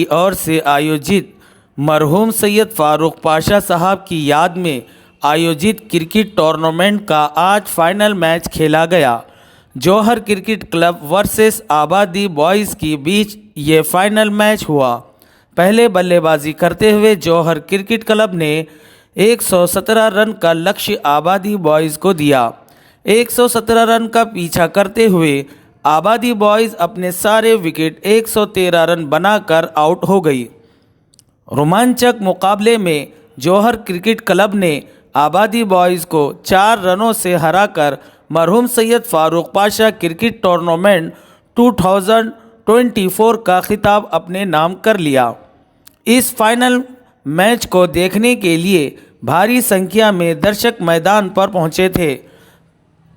की ओर से आयोजित मरहूम सैयद फारूक पाशा साहब की याद में आयोजित क्रिकेट टूर्नामेंट का आज फाइनल मैच खेला गया। जौहर क्रिकेट क्लब वर्सेस आबादी बॉयज़ के बीच ये फाइनल मैच हुआ। पहले बल्लेबाजी करते हुए जौहर क्रिकेट क्लब ने 117 रन का लक्ष्य आबादी बॉयज़ को दिया। 117 रन का पीछा करते हुए आबादी बॉयज़ अपने सारे विकेट 113 रन बनाकर आउट हो गई। रोमांचक मुकाबले में जौहर क्रिकेट क्लब ने आबादी बॉयज़ को 4 रनों से हराकर मरहूम सैयद फारूक पाशा क्रिकेट टूर्नामेंट 2024 का खिताब अपने नाम कर लिया। इस फाइनल मैच को देखने के लिए भारी संख्या में दर्शक मैदान पर पहुंचे थे।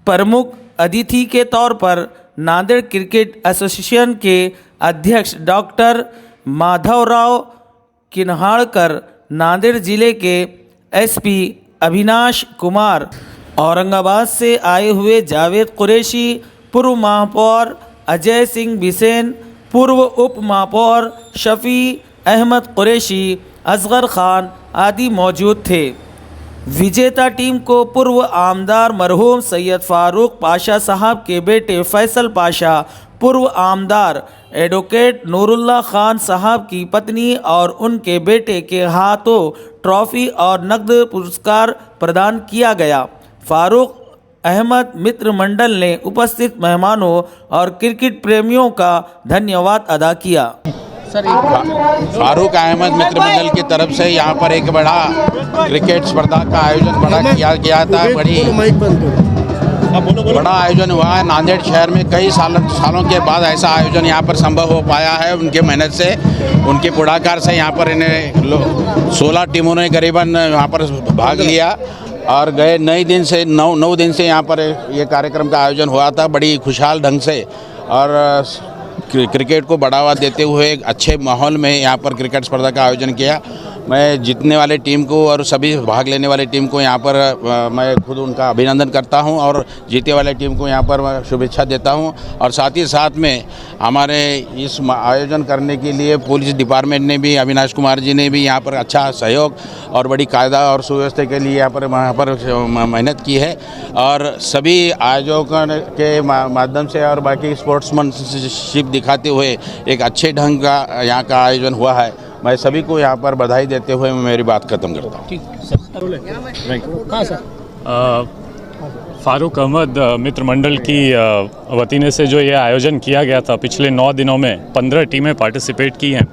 प्रमुख अतिथि के तौर पर नांदेड़ क्रिकेट एसोसिएशन के अध्यक्ष डॉक्टर माधवराव किन्हाड़कर, नांदेड़ जिले के एसपी अविनाश कुमार, औरंगाबाद से आए हुए जावेद कुरैशी, पूर्व महापौर अजय सिंह बिसेन, पूर्व उप महापौर शफी अहमद कुरैशी, असगर खान आदि मौजूद थे। विजेता टीम को पूर्व आमदार मरहूम सैयद फारूक पाशा साहब के बेटे फैसल पाशा, पूर्व आमदार एडवोकेट नूरुल्लाह खान साहब की पत्नी और उनके बेटे के हाथों ट्रॉफी और नकद पुरस्कार प्रदान किया गया। फारूक अहमद मित्र मंडल ने उपस्थित मेहमानों और क्रिकेट प्रेमियों का धन्यवाद अदा किया। फारूक अहमद मित्र मंडल की तरफ से यहाँ पर एक बड़ा क्रिकेट स्पर्धा का आयोजन किया गया था। बड़ा आयोजन हुआ है। नांदेड़ शहर में कई सालों के बाद ऐसा आयोजन यहाँ पर संभव हो पाया है। उनके मेहनत से, उनके पुढाकार से यहाँ पर इन्हें 16 टीमों ने करीबन यहाँ पर भाग लिया और गए 9 दिन से यहाँ पर ये कार्यक्रम का आयोजन हुआ था बड़ी खुशहाल ढंग से। और क्रिकेट को बढ़ावा देते हुए एक अच्छे माहौल में यहाँ पर क्रिकेट स्पर्धा का आयोजन किया। मैं जीतने वाले टीम को और सभी भाग लेने वाले टीम को यहाँ पर मैं खुद उनका अभिनंदन करता हूँ और जीते वाले टीम को यहाँ पर मैं शुभेच्छा देता हूँ। और साथ ही साथ में हमारे इस आयोजन करने के लिए पुलिस डिपार्टमेंट ने भी, अविनाश कुमार जी ने भी यहाँ पर अच्छा सहयोग और बड़ी कायदा और सुव्यवस्था के लिए यहाँ पर मेहनत की है। और सभी आयोजकों के माध्यम से और बाकी स्पोर्ट्समैनशिप दिखाते हुए एक अच्छे ढंग का यहाँ का आयोजन हुआ है। मैं सभी को यहाँ पर बधाई देते हुए मैं मेरी बात खत्म करता हूँ। फारूक अहमद मित्र मंडल की वतीने से जो ये आयोजन किया गया था, पिछले 9 दिनों में 15 टीमें पार्टिसिपेट की हैं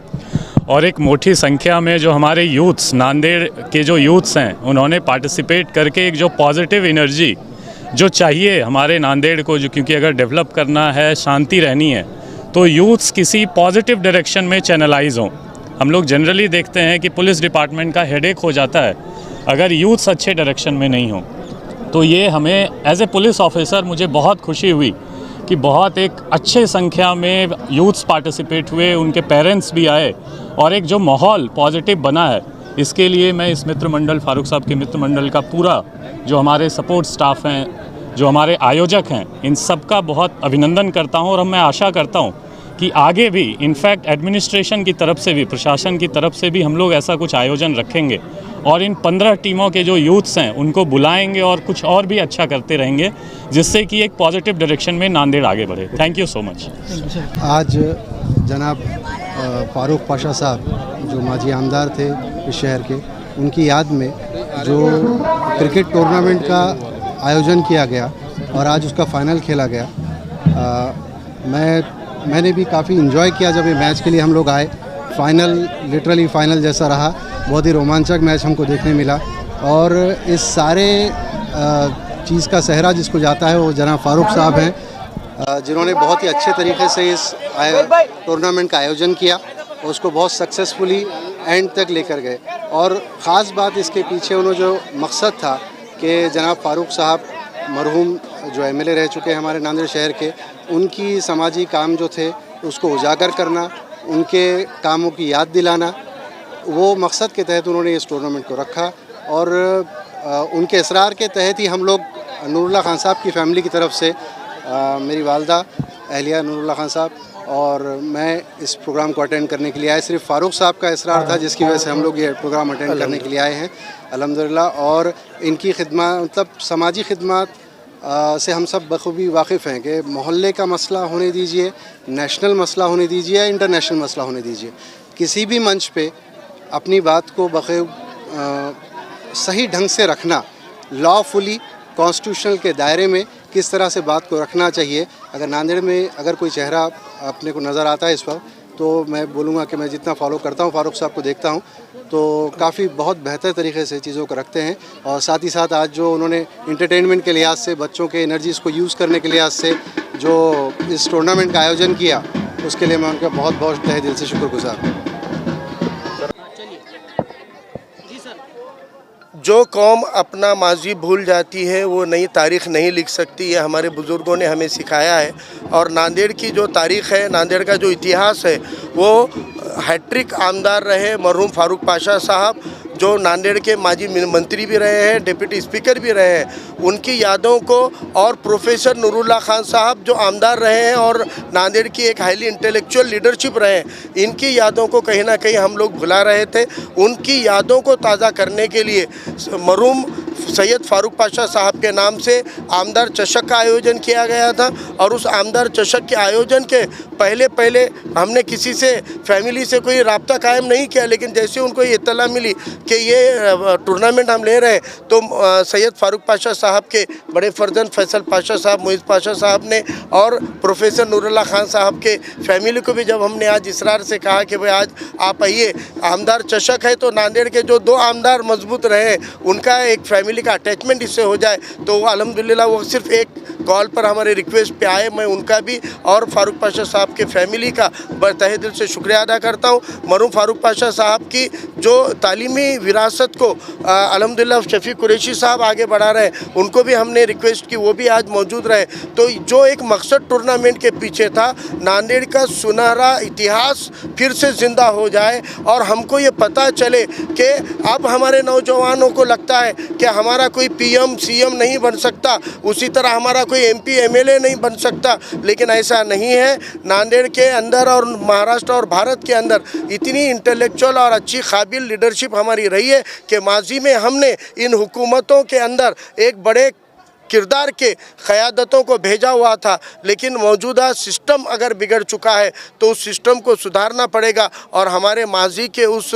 और एक मोटी संख्या में जो हमारे यूथ्स, नांदेड़ के जो यूथ्स हैं, उन्होंने पार्टिसिपेट करके एक जो पॉजिटिव एनर्जी जो चाहिए हमारे नांदेड़ को, जो क्योंकि अगर डेवलप करना है, शांति रहनी है, तो यूथ्स किसी पॉजिटिव डायरेक्शन में चैनलाइज हों। हम लोग जनरली देखते हैं कि पुलिस डिपार्टमेंट का हेडेक हो जाता है अगर यूथ्स अच्छे डायरेक्शन में नहीं हो। तो ये हमें एज ए पुलिस ऑफिसर मुझे बहुत खुशी हुई कि बहुत एक अच्छे संख्या में यूथ्स पार्टिसिपेट हुए, उनके पेरेंट्स भी आए और एक जो माहौल पॉजिटिव बना है, इसके लिए मैं इस मित्र मंडल, फारूक साहब के मित्र मंडल का पूरा जो हमारे सपोर्ट स्टाफ हैं, जो हमारे आयोजक हैं, इन सब का बहुत अभिनंदन करता हूँ। और मैं आशा करता हूँ कि आगे भी इनफैक्ट एडमिनिस्ट्रेशन की तरफ से भी, प्रशासन की तरफ से भी हम लोग ऐसा कुछ आयोजन रखेंगे और इन 15 टीमों के जो यूथ्स हैं उनको बुलाएंगे और कुछ और भी अच्छा करते रहेंगे, जिससे कि एक पॉजिटिव डायरेक्शन में नांदेड़ आगे बढ़े। Thank you so much. आज जनाब फारूक पाशा साहब जो माजी आमदार थे इस शहर के, उनकी याद में जो क्रिकेट टूर्नामेंट का आयोजन किया गया और आज उसका फाइनल खेला गया, मैंने भी काफ़ी इन्जॉय किया जब ये मैच के लिए हम लोग आए। फाइनल लिटरली फाइनल जैसा रहा, बहुत ही रोमांचक मैच हमको देखने मिला। और इस सारे चीज़ का सेहरा जिसको जाता है वो जनाब फारूक साहब हैं, जिन्होंने बहुत ही अच्छे तरीके से इस टूर्नामेंट का आयोजन किया और उसको बहुत सक्सेसफुली एंड तक लेकर गए। और ख़ास बात इसके पीछे उन्होंने जो मकसद था कि जनाब फारूक साहब मरहूम जो एमएलए रह चुके हैं हमारे नांदेड़ शहर के, उनकी समाजी काम जो थे उसको उजागर करना, उनके कामों की याद दिलाना, वो मकसद के तहत उन्होंने इस टूर्नामेंट को रखा। और उनके इसरार के तहत ही हम लोग नूरुल्लाह खान साहब की फ़ैमिली की तरफ से, मेरी वालदा अहलिया नूरुल्लाह खान साहब और मैं इस प्रोग्राम को अटेंड करने के लिए आया। सिर्फ फ़ारूक साहब का इसरार था जिसकी वजह से हम लोग ये प्रोग्राम अटेंड करने के लिए आए हैं अल्हम्दुलिल्लाह। और इनकी खिदमत मतलब समाजी खिदमत से हम सब बखूबी वाकिफ़ हैं कि मोहल्ले का मसला होने दीजिए, नेशनल मसला होने दीजिए या इंटरनेशनल मसला होने दीजिए, किसी भी मंच पे अपनी बात को बखूब सही ढंग से रखना, लॉफुली कॉन्स्टिट्यूशनल के दायरे में किस तरह से बात को रखना चाहिए। अगर नांदेड़ में अगर कोई चेहरा अपने को नज़र आता है इस वक्त, तो मैं बोलूँगा कि मैं जितना फॉलो करता हूँ फ़ारूक साहब को देखता हूँ तो काफ़ी बहुत बेहतर तरीके से चीज़ों को रखते हैं। और साथ ही साथ आज जो उन्होंने इंटरटेनमेंट के लिहाज से, बच्चों के एनर्जीज़ को यूज़ करने के लिहाज से जो इस टूर्नामेंट का आयोजन किया, उसके लिए मैं उनका बहुत बहुत तहे दिल से शुक्रगुज़ार हूँ। जो कौम अपना माजी भूल जाती है वो नई तारीख़ नहीं लिख सकती, ये हमारे बुज़ुर्गों ने हमें सिखाया है। और नांदेड़ की जो तारीख़ है, नांदेड़ का जो इतिहास है, वो हैट्रिक आमदार रहे मरहूम फ़ारूक पाशा साहब, जो नांदेड़ के माजी मंत्री भी रहे हैं, डिप्टी स्पीकर भी रहे हैं। उनकी यादों को, और प्रोफेसर नूरुल्लाह खान साहब जो आमदार रहे हैं और नांदेड़ की एक हाईली इंटेलेक्चुअल लीडरशिप रहे हैं, इनकी यादों को कहीं ना कहीं हम लोग भुला रहे थे। उनकी यादों को ताज़ा करने के लिए मरहूम सैयद फ़ारूक पाशा साहब के नाम से आमदार चषक का आयोजन किया गया था। और उस आमदार चषक के आयोजन के पहले हमने किसी से, फैमिली से कोई राब्ता कायम नहीं किया, लेकिन जैसे उनको ये इत्तला मिली कि ये टूर्नामेंट हम ले रहे हैं, तो सैयद फ़ारूक पाशा साहब के बड़े फर्जंद फैसल पाशा साहब, मुइज़ पाशा साहब ने और प्रोफेसर नूरुल्लाह खान साहब के फैमिली को भी जब हमने आज इसरार से कहा कि भाई आज आप आइए, आमदार चषक है, तो नांदेड़ के जो 2 आमदार मजबूत रहे उनका एक फैमिली का अटैचमेंट इससे हो जाए, तो अल्हम्दुलिल्लाह वो सिर्फ एक कॉल पर हमारे रिक्वेस्ट पे आए। मैं उनका भी और फ़ारूक पाशा साहब के फैमिली का तहे दिल से शुक्रिया अदा करता हूँ। मरहूम फ़ारूक पाशा साहब की जो तालीमी विरासत को अल्हम्दुलिल्लाह शफ़ी कुरैशी साहब आगे बढ़ा रहे हैं, उनको भी हमने रिक्वेस्ट की, वो भी आज मौजूद रहे। तो जो एक मकसद टूर्नामेंट के पीछे था, नांदेड़ का सुनहरा इतिहास फिर से ज़िंदा हो जाए और हमको ये पता चले कि अब हमारे नौजवानों को लगता है कि हमारा कोई PM CM नहीं बन सकता, उसी तरह हमारा कोई MP MLA नहीं बन सकता, लेकिन ऐसा नहीं है। नांदेड़ के अंदर और महाराष्ट्र और भारत के अंदर इतनी इंटेलेक्चुअल और अच्छी काबिल लीडरशिप हमारी रही है कि माजी में हमने इन हुकूमतों के अंदर एक बड़े किरदार के क़यादतों को भेजा हुआ था, लेकिन मौजूदा सिस्टम अगर बिगड़ चुका है तो उस सिस्टम को सुधारना पड़ेगा और हमारे माजी के उस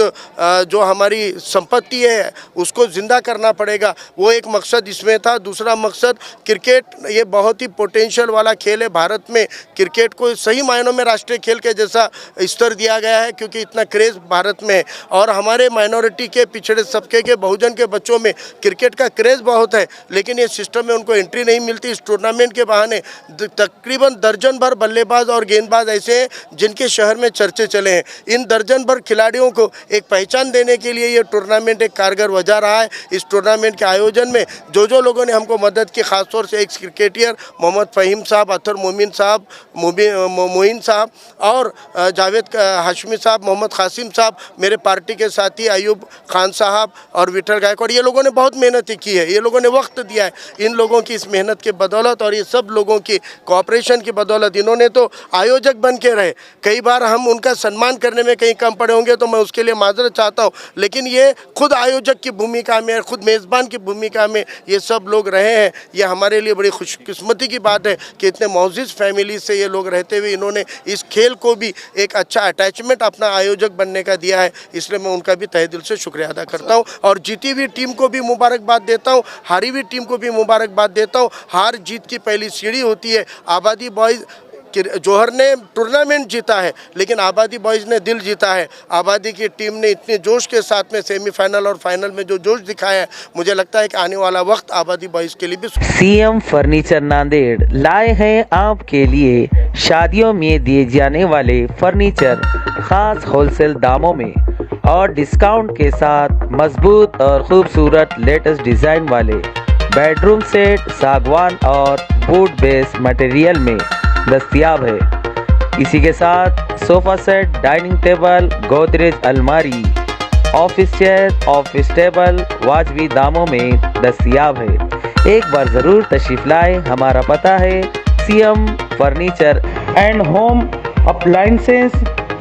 जो हमारी संपत्ति है उसको ज़िंदा करना पड़ेगा। वो एक मकसद इसमें था। दूसरा मकसद, क्रिकेट ये बहुत ही पोटेंशियल वाला खेल है। भारत में क्रिकेट को सही मायनों में राष्ट्रीय खेल के जैसा स्तर दिया गया है, क्योंकि इतना क्रेज़ भारत में है और हमारे माइनॉरिटी के, पिछड़े तबके के, बहुजन के बच्चों में क्रिकेट का क्रेज़ बहुत है, लेकिन ये सिस्टम में को एंट्री नहीं मिलती। इस टूर्नामेंट के बहाने तकरीबन दर्जन भर बल्लेबाज और गेंदबाज ऐसे हैं जिनके शहर में चर्चे चले हैं। इन दर्जन भर खिलाड़ियों को एक पहचान देने के लिए ये टूर्नामेंट एक कारगर वजह रहा है। इस टूर्नामेंट के आयोजन में जो लोगों ने हमको मदद की, ख़ासतौर से एक्स क्रिकेटर मोहम्मद फ़हीम साहब, अतर मोमिन साहब, मोइन साहब और जावेद हाशमी साहब, मोहम्मद कासिम साहब, मेरे पार्टी के साथी अयूब खान साहब और विठल गायकवाड़, ये लोगों ने बहुत मेहनत की है, ये लोगों ने वक्त दिया है। इन लोगों की इस मेहनत के बदौलत और ये सब लोगों की कोऑपरेशन की बदौलत इन्होंने तो आयोजक बन के रहे। कई बार हम उनका सम्मान करने में कहीं कम पड़े होंगे तो मैं उसके लिए माजरत चाहता हूँ, लेकिन ये खुद आयोजक की भूमिका में, खुद मेज़बान की भूमिका में ये सब लोग रहे हैं। ये हमारे लिए बड़ी खुशकिस्मती की बात है कि इतने मोअज़्ज़िज़ फैमिली से ये लोग रहते हुए इन्होंने इस खेल को भी एक अच्छा अटैचमेंट अपना आयोजक बनने का दिया है। इसलिए मैं उनका भी तहे दिल से शुक्रिया अदा करता हूँ और जीती हुई टीम को भी मुबारकबाद देता हूँ, हारी हुई टीम को भी मुबारकबाद देता हूँ। हार जीत की पहली सीढ़ी होती है। आबादी बॉयज़ जौहर ने टूर्नामेंट जीता है, लेकिन आबादी बॉयज़ ने दिल जीता है। आबादी की टीम ने इतने जोश के साथ में सेमीफाइनल और फाइनल में जो जोश दिखाया है, मुझे लगता है कि आने वाला वक्त आबादी बॉयज़ के लिए भी। CM फर्नीचर नांदेड़ लाए हैं आपके लिए शादियों में दिए जाने वाले फर्नीचर खास होलसेल दामों में और डिस्काउंट के साथ मजबूत और खूबसूरत लेटेस्ट डिज़ाइन वाले बेडरूम सेट सागवान और वुड बेस मटेरियल में दस्तयाब है। इसी के साथ sofa set, dining table, Godrej अलमारी, ऑफिस चेयर, ऑफिस टेबल वाजबी दामों में दस्तयाब है। एक बार ज़रूर तशरीफ़ लाएँ। हमारा पता है CM furniture and home appliances,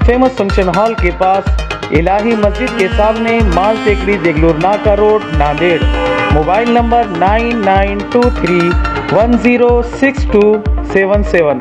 famous function hall के पास, इलाही मस्जिद के सामने, माल टेकरी, देगलूर नाका रोड, नांदेड़। Mobile number 9923106277।